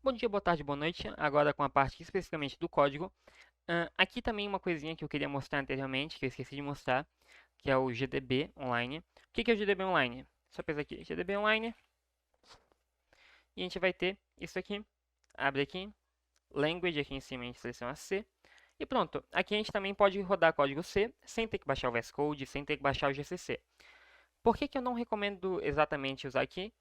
Bom dia, boa tarde, boa noite. Agora com a parte especificamente do código. Aqui também uma coisinha que eu queria mostrar anteriormente, que eu esqueci de mostrar, que é o GDB Online. O que que é o GDB Online? Só pesar aqui, GDB Online, e a gente vai ter isso aqui. Abre aqui, Language, aqui em cima a gente seleciona C. E pronto, aqui a gente também pode rodar código C, sem ter que baixar o VS Code, sem ter que baixar o GCC. Por que que eu não recomendo exatamente usar aqui?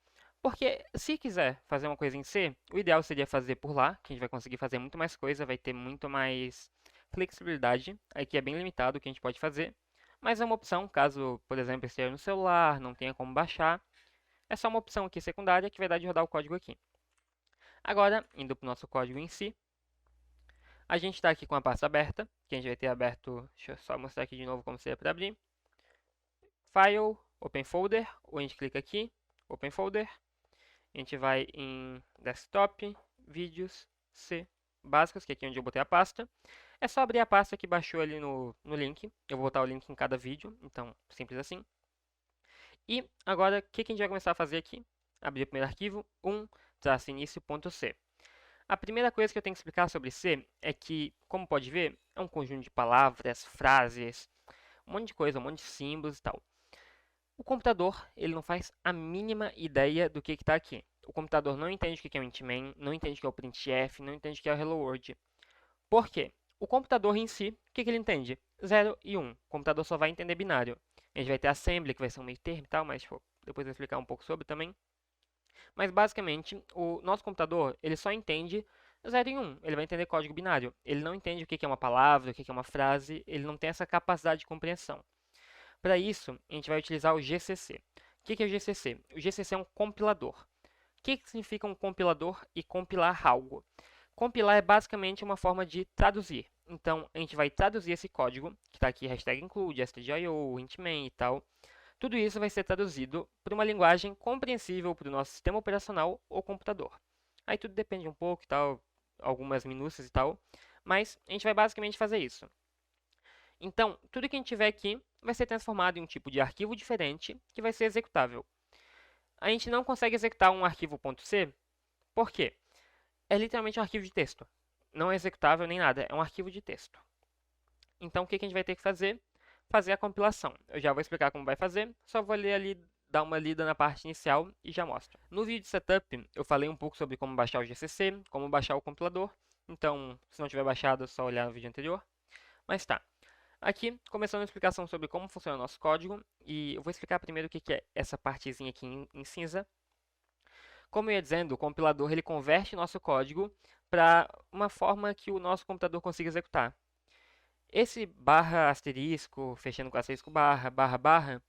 Porque se quiser fazer uma coisa em C, o ideal seria fazer por lá, que a gente vai conseguir fazer muito mais coisa, vai ter muito mais flexibilidade. Aqui é bem limitado o que a gente pode fazer, mas é uma opção, caso, por exemplo, esteja no celular, não tenha como baixar. É só uma opção aqui secundária que vai dar de rodar o código aqui. Agora, indo para o nosso código em si, a gente está aqui com a pasta aberta, que a gente vai ter aberto, deixa eu só mostrar aqui de novo como seria para abrir. File, Open Folder, ou a gente clica aqui, Open Folder. A gente vai em Desktop, Vídeos, C, Básicos, que é aqui onde eu botei a pasta. É só abrir a pasta que baixou ali no link. Eu vou botar o link em cada vídeo, então simples assim. E agora, o que que a gente vai começar a fazer aqui? Abrir o primeiro arquivo, 1-início.c. A primeira coisa que eu tenho que explicar sobre C é que, como pode ver, é um conjunto de palavras, frases, um monte de coisa, um monte de símbolos e tal. O computador, ele não faz a mínima ideia do que está aqui. O computador não entende o que é o int_main, não entende o que é o printf, não entende o que é o hello world. Por quê? O computador em si, o que ele entende? 0 e 1. O computador só vai entender binário. A gente vai ter assembly, que vai ser um meio termo e tal, mas depois eu vou explicar um pouco sobre também. Mas basicamente, o nosso computador, ele só entende 0 e 1. Ele vai entender código binário. Ele não entende o que é uma palavra, o que é uma frase, ele não tem essa capacidade de compreensão. Para isso, a gente vai utilizar o GCC. O que é o GCC? O GCC é um compilador. O que significa um compilador e compilar algo? Compilar é basicamente uma forma de traduzir. Então, a gente vai traduzir esse código, que está aqui, hashtag include, stdio, intmain e tal. Tudo isso vai ser traduzido para uma linguagem compreensível para o nosso sistema operacional ou computador. Aí tudo depende um pouco e tal, algumas minúcias e tal, mas a gente vai basicamente fazer isso. Então, tudo que a gente tiver aqui vai ser transformado em um tipo de arquivo diferente que vai ser executável. A gente não consegue executar um arquivo .c, por quê? É literalmente um arquivo de texto. Não é executável nem nada, é um arquivo de texto. Então, o que a gente vai ter que fazer? Fazer a compilação. Eu já vou explicar como vai fazer, só vou ler ali, dar uma lida na parte inicial e já mostro. No vídeo de setup, eu falei um pouco sobre como baixar o GCC, como baixar o compilador. Então, se não tiver baixado, é só olhar no vídeo anterior. Mas tá. Aqui, começando a explicação sobre como funciona o nosso código, e eu vou explicar primeiro o que é essa partezinha aqui em cinza. Como eu ia dizendo, o compilador ele converte nosso código para uma forma que o nosso computador consiga executar. Esse barra asterisco, fechando com asterisco barra, barra, barra,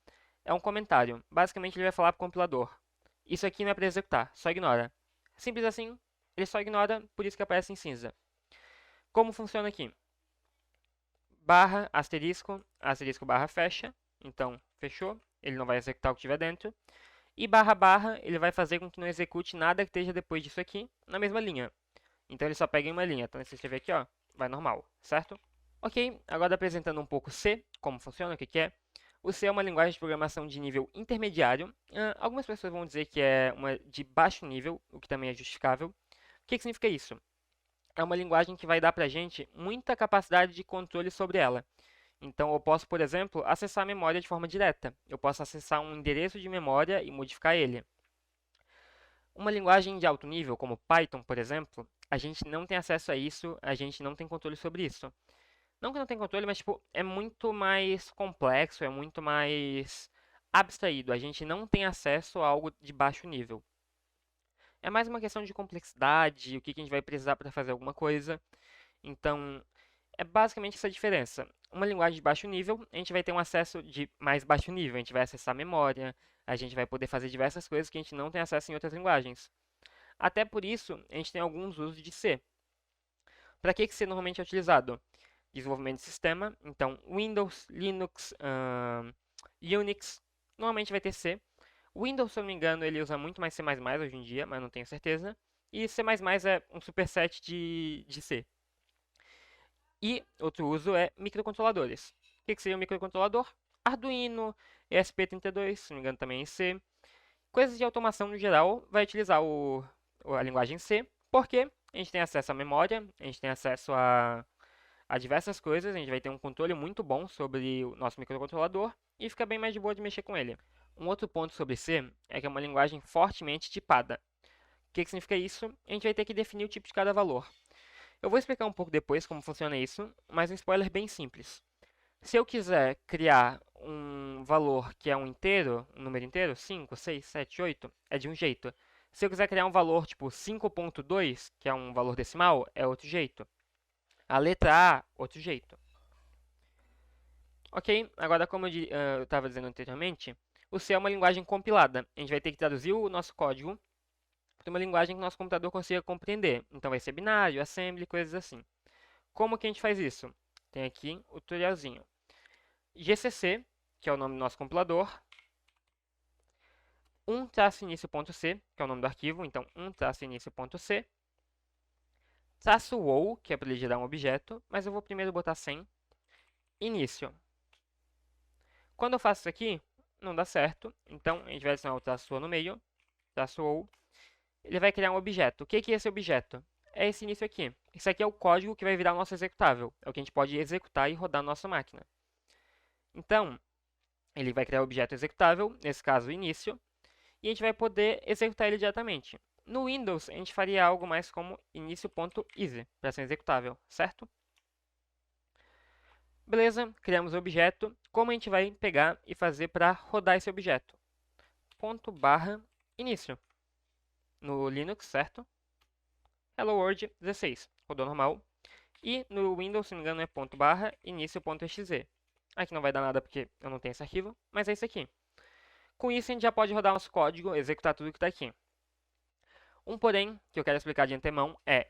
é um comentário. Basicamente ele vai falar para o compilador. Isso aqui não é para executar, só ignora. Simples assim, ele só ignora, por isso que aparece em cinza. Como funciona aqui? Barra, asterisco, asterisco barra fecha. Então, fechou. Ele não vai executar o que tiver dentro. E barra barra, ele vai fazer com que não execute nada que esteja depois disso aqui, na mesma linha. Então ele só pega em uma linha. Então se escrever aqui, ó, vai normal, certo? Ok, agora apresentando um pouco C, como funciona, o que é. O C é uma linguagem de programação de nível intermediário. Algumas pessoas vão dizer que é uma de baixo nível, o que também é justificável. O que significa isso? É uma linguagem que vai dar para a gente muita capacidade de controle sobre ela. Então, eu posso, por exemplo, acessar a memória de forma direta. Eu posso acessar um endereço de memória e modificar ele. Uma linguagem de alto nível, como Python, por exemplo, a gente não tem acesso a isso, a gente não tem controle sobre isso. Não que não tem controle, mas tipo, é muito mais complexo, é muito mais abstraído. A gente não tem acesso a algo de baixo nível. É mais uma questão de complexidade, o que a gente vai precisar para fazer alguma coisa. Então, é basicamente essa diferença. Uma linguagem de baixo nível, a gente vai ter um acesso de mais baixo nível, a gente vai acessar a memória, a gente vai poder fazer diversas coisas que a gente não tem acesso em outras linguagens. Até por isso, a gente tem alguns usos de C. Para que C normalmente é utilizado? Desenvolvimento de sistema, então Windows, Linux, Unix, normalmente vai ter C. Windows, se eu não me engano, ele usa muito mais C++ hoje em dia, mas não tenho certeza. E C++ é um superset de C. E outro uso é microcontroladores. O que seria um microcontrolador? Arduino, ESP32, se não me engano também é em C. Coisas de automação no geral vai utilizar a linguagem C, Porque a gente tem acesso à memória, a gente tem acesso a diversas coisas, a gente vai ter um controle muito bom sobre o nosso microcontrolador e fica bem mais de boa de mexer com ele. Um outro ponto sobre C é que é uma linguagem fortemente tipada. O que significa isso? A gente vai ter que definir o tipo de cada valor. Eu vou explicar um pouco depois como funciona isso, mas um spoiler bem simples. Se eu quiser criar um valor que é um inteiro, um número inteiro, 5, 6, 7, 8, é de um jeito. Se eu quiser criar um valor tipo 5.2, que é um valor decimal, é outro jeito. A letra A, outro jeito. Ok, agora como eu estava dizendo anteriormente, o C é uma linguagem compilada. A gente vai ter que traduzir o nosso código para uma linguagem que o nosso computador consiga compreender. Então vai ser binário, assembly, coisas assim. Como que a gente faz isso? Tem aqui o tutorialzinho. GCC, que é o nome do nosso compilador, 1-início.c, que é o nome do arquivo, então 1-início.c, -ou, que é para ele gerar um objeto, mas eu vou primeiro botar sem, início. Quando eu faço isso aqui, não dá certo, então a gente vai adicionar o -ou no meio, -ou, ele vai criar um objeto. O que é esse objeto? É esse início aqui. Isso aqui é o código que vai virar o nosso executável, é o que a gente pode executar e rodar na nossa máquina. Então, ele vai criar o objeto executável, nesse caso início, e a gente vai poder executar ele diretamente. No Windows, a gente faria algo mais como início.easy, para ser executável, certo? Beleza, criamos o objeto. Como a gente vai pegar e fazer para rodar esse objeto? /início. No Linux, certo? Hello World 16, rodou normal. E no Windows, se não me engano, é /início.exe. Aqui não vai dar nada porque eu não tenho esse arquivo, mas é isso aqui. Com isso, a gente já pode rodar nosso código, executar tudo que está aqui. Um porém que eu quero explicar de antemão é: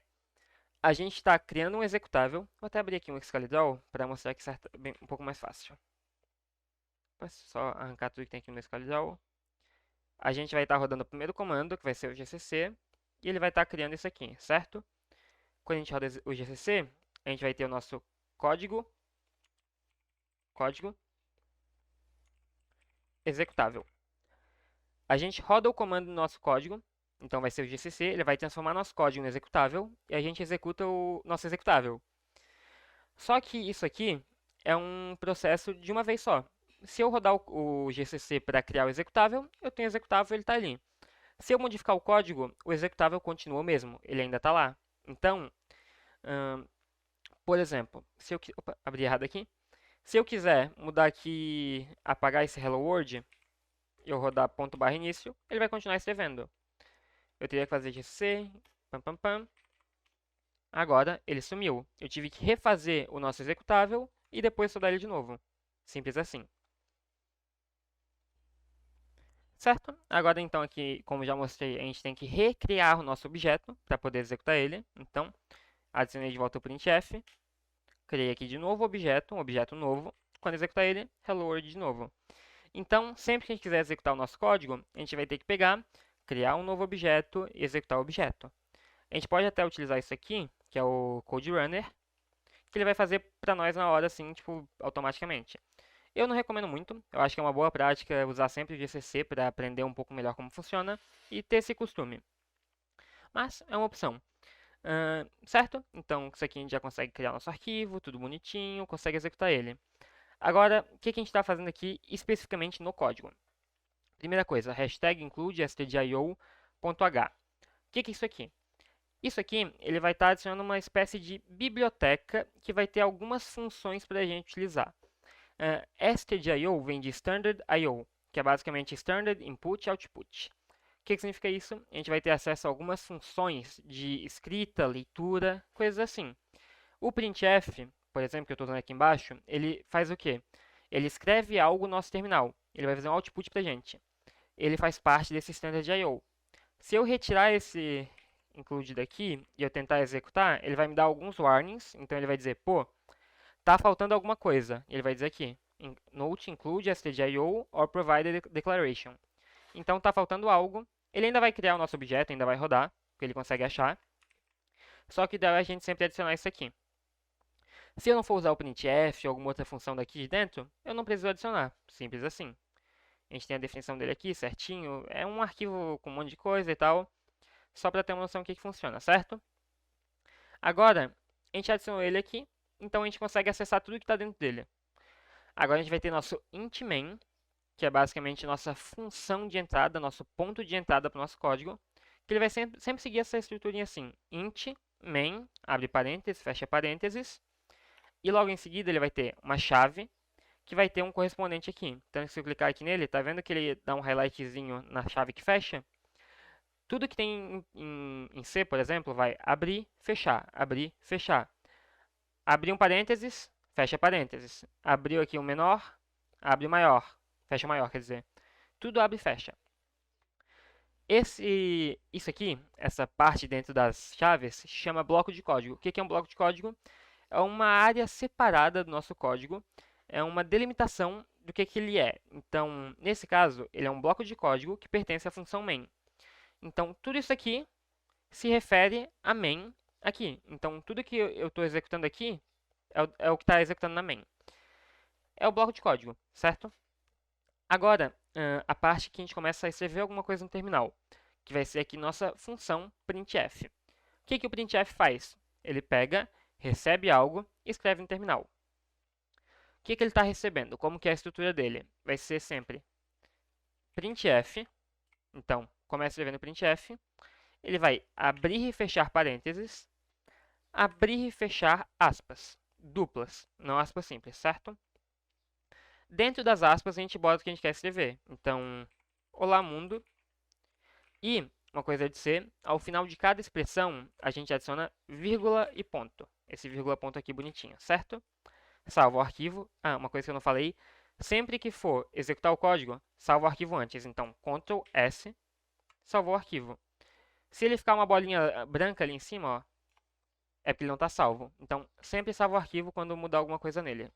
a gente está criando um executável. Vou até abrir aqui um Excalibur para mostrar que é bem, um pouco mais fácil. Só arrancar tudo que tem aqui no Excalibur. A gente vai estar rodando o primeiro comando, que vai ser o GCC, e ele vai estar criando isso aqui, certo? Quando a gente roda o GCC, a gente vai ter o nosso código executável. A gente roda o comando do nosso código, então vai ser o GCC, ele vai transformar nosso código no executável, e a gente executa o nosso executável. Só que isso aqui é um processo de uma vez só. Se eu rodar o GCC para criar o executável, eu tenho o executável, ele está ali. Se eu modificar o código, o executável continua o mesmo, ele ainda está lá. Então, por exemplo, se eu abrir errado aqui, se eu quiser mudar aqui, apagar esse Hello World, eu rodar /início, ele vai continuar escrevendo. Eu teria que fazer GCC, pam pam pam. Agora ele sumiu. Eu tive que refazer o nosso executável e depois rodar ele de novo. Simples assim. Certo? Agora então aqui, como já mostrei, a gente tem que recriar o nosso objeto para poder executar ele. Então, adicionei de volta o printf. Criei aqui de novo o objeto, um objeto novo. Quando executar ele, hello world de novo. Então, sempre que a gente quiser executar o nosso código, a gente vai ter que pegar, criar um novo objeto e executar o objeto. A gente pode até utilizar isso aqui, que é o Code Runner, que ele vai fazer para nós na hora, assim, tipo, automaticamente. Eu não recomendo muito, eu acho que é uma boa prática usar sempre o GCC para aprender um pouco melhor como funciona e ter esse costume. Mas é uma opção. Certo? Então, isso aqui a gente já consegue criar nosso arquivo, tudo bonitinho, consegue executar ele. Agora, o que a gente está fazendo aqui especificamente no código? Primeira coisa, hashtag include stdio.h. O que é isso aqui? Isso aqui, ele vai estar adicionando uma espécie de biblioteca que vai ter algumas funções para a gente utilizar. stdio vem de Standard I/O, que é basicamente Standard Input Output. O que significa isso? A gente vai ter acesso a algumas funções de escrita, leitura, coisas assim. O printf, por exemplo, que eu estou usando aqui embaixo, ele faz o quê? Ele escreve algo no nosso terminal. Ele vai fazer um output para a gente. Ele faz parte desse Standard I/O. Se eu retirar esse include daqui e eu tentar executar, ele vai me dar alguns warnings. Então ele vai dizer, pô, tá faltando alguma coisa. Ele vai dizer aqui, note include stdio or provided declaration. Então tá faltando algo. Ele ainda vai criar o nosso objeto, ainda vai rodar, porque ele consegue achar. Só que deve a gente sempre adicionar isso aqui. Se eu não for usar o printf ou alguma outra função daqui de dentro, eu não preciso adicionar. Simples assim. A gente tem a definição dele aqui certinho. É um arquivo com um monte de coisa e tal. só para ter uma noção do que funciona, certo? Agora, a gente adicionou ele aqui, então a gente consegue acessar tudo que está dentro dele. Agora a gente vai ter nosso int main, que é basicamente nossa função de entrada, nosso ponto de entrada para o nosso código, que ele vai sempre seguir essa estruturinha assim, int main, abre parênteses, fecha parênteses, e logo em seguida ele vai ter uma chave, que vai ter um correspondente aqui. Então, se eu clicar aqui nele, tá vendo que ele dá um highlightzinho na chave que fecha? Tudo que tem em C, por exemplo, vai abrir, fechar, abrir, fechar. Abrir um parênteses, fecha parênteses. Abriu aqui um menor, abre o maior, fecha o maior, quer dizer. Tudo abre e fecha. Isso aqui, essa parte dentro das chaves, se chama bloco de código. O que é um bloco de código? É uma área separada do nosso código, é uma delimitação do que ele é. Então, nesse caso, ele é um bloco de código que pertence à função main. Então, tudo isso aqui se refere a main aqui. Então, tudo que eu estou executando aqui é o que está executando na main. É o bloco de código, certo? Agora, a parte que a gente começa a escrever alguma coisa no terminal, que vai ser aqui nossa função printf. O que o printf faz? Ele pega, recebe algo e escreve no terminal. O que ele está recebendo? Como que é a estrutura dele? Vai ser sempre printf. Então, começa escrevendo printf. Ele vai abrir e fechar parênteses, abrir e fechar aspas duplas, não aspas simples, certo? Dentro das aspas, a gente bota o que a gente quer escrever. Então, olá mundo. E, uma coisa de ser, ao final de cada expressão, a gente adiciona vírgula e ponto. Esse vírgula ponto aqui bonitinho, certo? Salva o arquivo. Ah, uma coisa que eu não falei. Sempre que for executar o código, salva o arquivo antes. Então, Ctrl S, salvou o arquivo. Se ele ficar uma bolinha branca ali em cima, ó, é porque ele não está salvo. Então, sempre salva o arquivo quando mudar alguma coisa nele.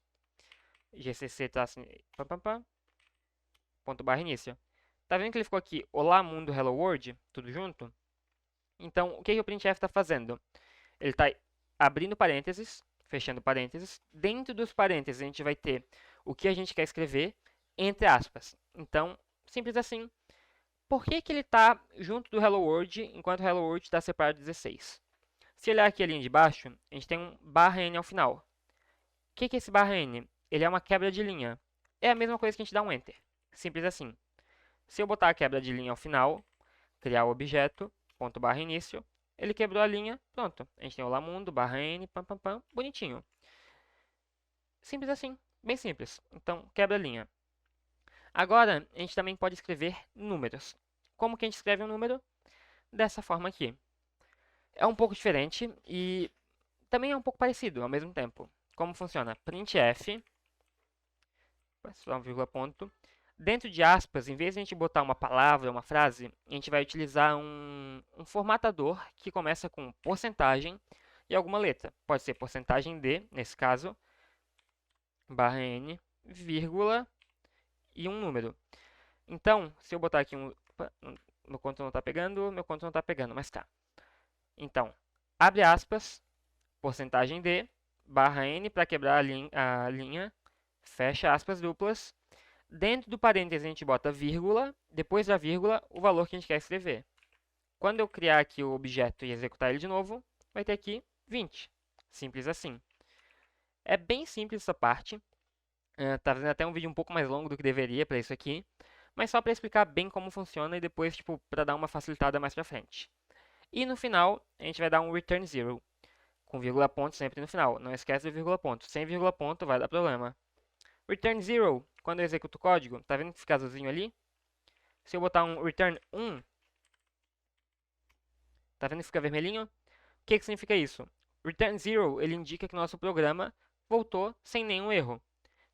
GCC tá assim, ponto barra início. Tá vendo que ele ficou aqui, olá mundo, hello world, tudo junto? Então, o que o printf está fazendo? Ele está abrindo parênteses, fechando parênteses. Dentro dos parênteses, a gente vai ter o que a gente quer escrever, entre aspas. Então, simples assim. Por que ele está junto do hello world, enquanto o hello world está separado de 16? Se olhar aqui a linha de baixo, a gente tem um barra n ao final. O que é esse barra n? Ele é uma quebra de linha. É a mesma coisa que a gente dá um enter. Simples assim. Se eu botar a quebra de linha ao final, criar o objeto, ponto barra início, ele quebrou a linha, pronto. A gente tem olá mundo, barra n, pam, pam, pam, bonitinho. Simples assim, bem simples. Então, quebra a linha. Agora, a gente também pode escrever números. Como que a gente escreve um número? Dessa forma aqui. É um pouco diferente e também é um pouco parecido ao mesmo tempo. Como funciona? Printf, só um vírgula ponto. Dentro de aspas, em vez de a gente botar uma palavra, uma frase, a gente vai utilizar um formatador que começa com porcentagem e alguma letra. Pode ser porcentagem D, nesse caso, barra N, vírgula e um número. Então, se eu botar aqui um... Opa, meu conto não está pegando, meu conto não está pegando, mas tá. Então, abre aspas, porcentagem D, barra N para quebrar a linha, fecha aspas duplas. Dentro do parênteses a gente bota vírgula, depois da vírgula o valor que a gente quer escrever. Quando eu criar aqui o objeto e executar ele de novo, vai ter aqui 20. Simples assim. É bem simples essa parte. Tá fazendo até um vídeo um pouco mais longo do que deveria para isso aqui, mas só para explicar bem como funciona e depois, tipo, para dar uma facilitada mais para frente. E no final, a gente vai dar um return zero, com vírgula ponto sempre no final. Não esquece do vírgula ponto. Sem vírgula ponto vai dar problema. Return zero, quando eu executo o código, tá vendo que fica azulzinho ali? Se eu botar um return 1, tá vendo que fica vermelhinho? O que significa isso? Return zero, ele indica que nosso programa voltou sem nenhum erro.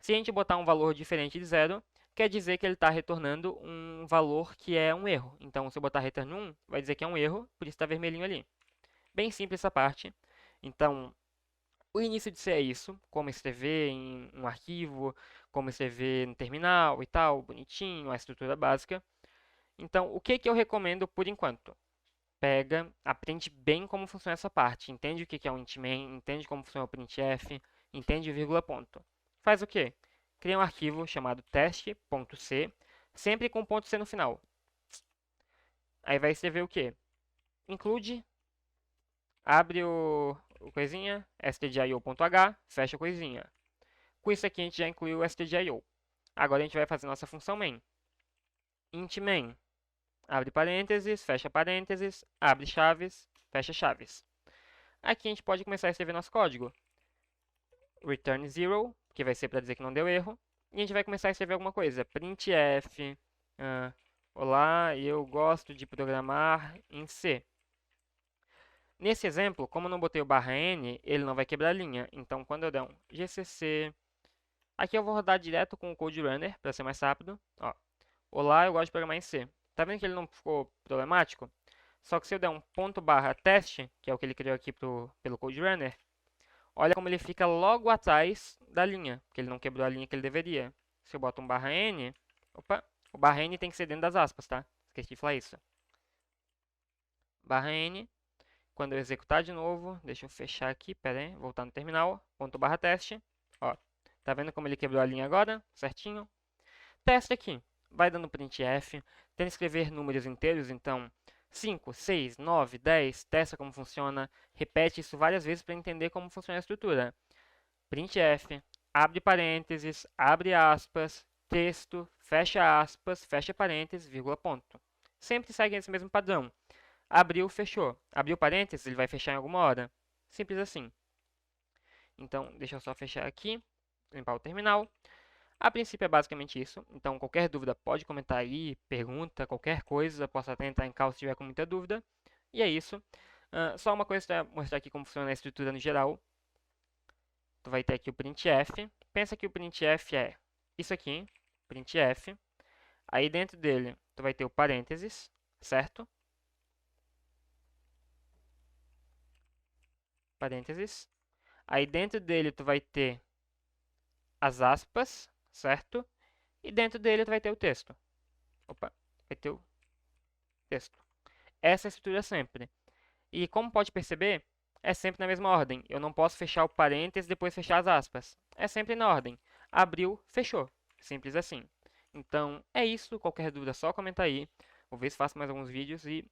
Se a gente botar um valor diferente de zero, quer dizer que ele está retornando um valor que é um erro. Então, se eu botar return 1, vai dizer que é um erro, por isso está vermelhinho ali. Bem simples essa parte. Então, o início de C é isso, como escrever em um arquivo, como escrever no terminal e tal, bonitinho, a estrutura básica. Então, o que eu recomendo por enquanto? Pega, aprende bem como funciona essa parte, entende o que é um int main, entende como funciona o printf, entende o vírgula ponto. Faz o quê? Cria um arquivo chamado teste.c, sempre com ponto .c no final. Aí vai escrever o quê? include, abre o coisinha, stdio.h, fecha a coisinha. Com isso aqui a gente já incluiu o stdio. Agora a gente vai fazer nossa função main. Int main, abre parênteses, fecha parênteses, abre chaves, fecha chaves. Aqui a gente pode começar a escrever nosso código. Return 0, que vai ser para dizer que não deu erro. E a gente vai começar a escrever alguma coisa. Printf, olá, eu gosto de programar em C. Nesse exemplo, como eu não botei o /n, ele não vai quebrar a linha. Então, quando eu der um gcc... Aqui eu vou rodar direto com o Code Runner, para ser mais rápido. Ó, olá, eu gosto de programar em C. Tá vendo que ele não ficou problemático? Só que se eu der um /teste, que é o que ele criou aqui pelo Code Runner, olha como ele fica logo atrás da linha, porque ele não quebrou a linha que ele deveria. Se eu boto um /n... Opa, o /n tem que ser dentro das aspas, tá? Esqueci de falar isso. /n... Quando eu executar de novo, deixa eu fechar aqui, pera aí, voltar no terminal, /teste, ó, tá vendo como ele quebrou a linha agora, certinho? Teste aqui, vai dando printf, tenta escrever números inteiros, então 5, 6, 9, 10, testa como funciona, repete isso várias vezes para entender como funciona a estrutura. Printf, abre parênteses, abre aspas, texto, fecha aspas, fecha parênteses, vírgula, ponto. Sempre segue esse mesmo padrão. Abriu, fechou. Abriu parênteses, ele vai fechar em alguma hora. Simples assim. Então, deixa eu só fechar aqui, limpar o terminal. A princípio é basicamente isso. Então, qualquer dúvida pode comentar aí, pergunta, qualquer coisa. Posso até entrar em call se tiver com muita dúvida. E é isso. Só uma coisa para mostrar aqui como funciona a estrutura no geral. Tu vai ter aqui o printf. Pensa que o printf é isso aqui, printf. Aí dentro dele, tu vai ter o parênteses, certo? Parênteses. Aí dentro dele tu vai ter as aspas, certo? E dentro dele tu vai ter o texto. Opa, vai ter o texto. Essa é a estrutura sempre. E como pode perceber, é sempre na mesma ordem. Eu não posso fechar o parênteses e depois fechar as aspas. É sempre na ordem. Abriu, fechou. Simples assim. Então, é isso. Qualquer dúvida, é só comentar aí. Vou ver se faço mais alguns vídeos e